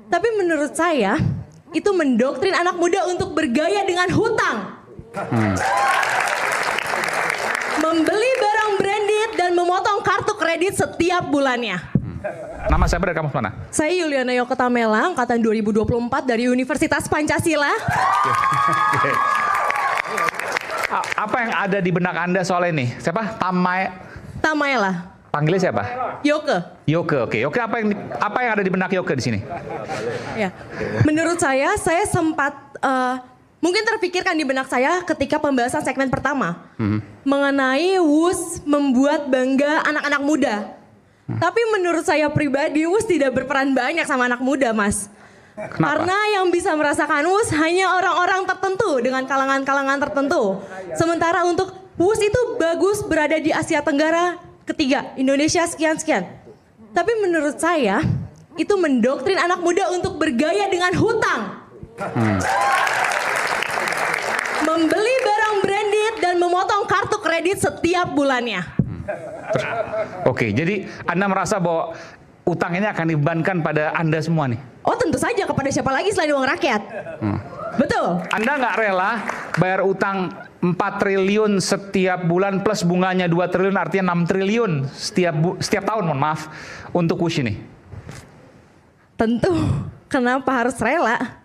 Tapi menurut saya, itu mendoktrin anak muda untuk bergaya dengan hutang. Membeli barang branded dan memotong kartu kredit setiap bulannya. Nama siapa dari kampus mana? Saya Yuliana Yokotamela, angkatan 2024 dari Universitas Pancasila. Apa yang ada di benak Anda soal ini? Siapa? Tamaela. Panggilnya siapa? Yoke. Yoke, oke. Yoke, apa yang ada di benak Yoke di sini? Ya. Menurut saya sempat mungkin terpikirkan di benak saya ketika pembahasan segmen pertama mengenai WUS membuat bangga anak-anak muda. Tapi menurut saya pribadi WUS tidak berperan banyak sama anak muda, Mas. Kenapa? Karena yang bisa merasakan WUS hanya orang-orang tertentu dengan kalangan-kalangan tertentu. Sementara untuk WUS itu bagus berada di Asia Tenggara ketiga, Indonesia sekian-sekian. Tapi menurut saya itu mendoktrin anak muda untuk bergaya dengan hutang. Membeli barang branded dan memotong kartu kredit setiap bulannya. Oke, jadi Anda merasa bahwa utang ini akan dibebankan pada Anda semua nih? Oh tentu saja, kepada siapa lagi selain uang rakyat. Betul. Anda nggak rela bayar utang 4 triliun setiap bulan plus bunganya 2 triliun, artinya 6 triliun setiap tahun, mohon maaf, untuk WUS ini? Tentu. Kenapa harus rela?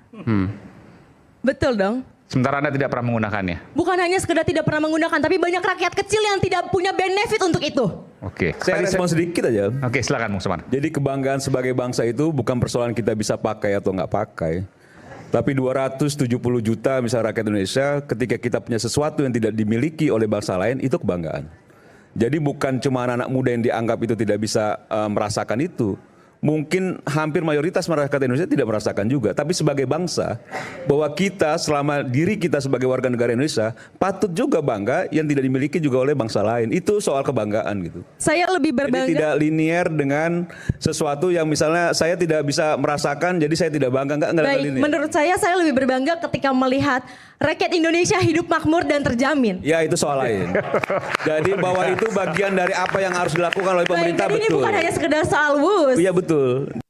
Betul dong. Sementara Anda tidak pernah menggunakannya? Bukan hanya sekedar tidak pernah menggunakan, tapi banyak rakyat kecil yang tidak punya benefit untuk itu. Oke. Saya respon sedikit aja. Oke, silakan Bung Suman. Jadi kebanggaan sebagai bangsa itu bukan persoalan kita bisa pakai atau nggak pakai. Tapi 270 juta misalnya rakyat Indonesia, ketika kita punya sesuatu yang tidak dimiliki oleh bangsa lain, itu kebanggaan. Jadi bukan cuma anak-anak muda yang dianggap itu tidak bisa merasakan itu. Mungkin hampir mayoritas masyarakat Indonesia tidak merasakan juga. Tapi sebagai bangsa, bahwa kita selama diri kita sebagai warga negara Indonesia, patut juga bangga yang tidak dimiliki juga oleh bangsa lain. Itu soal kebanggaan gitu. Saya lebih Jadi berbangga. tidak linear dengan sesuatu yang misalnya saya tidak bisa merasakan, jadi saya tidak bangga. Enggak Baik, linear. menurut saya lebih berbangga ketika melihat rakyat Indonesia hidup makmur dan terjamin. Ya itu soal lain. Jadi bahwa itu bagian dari apa yang harus dilakukan oleh Baik, pemerintah, jadi ini betul. bukan hanya sekedar soal WUS. Iya betul.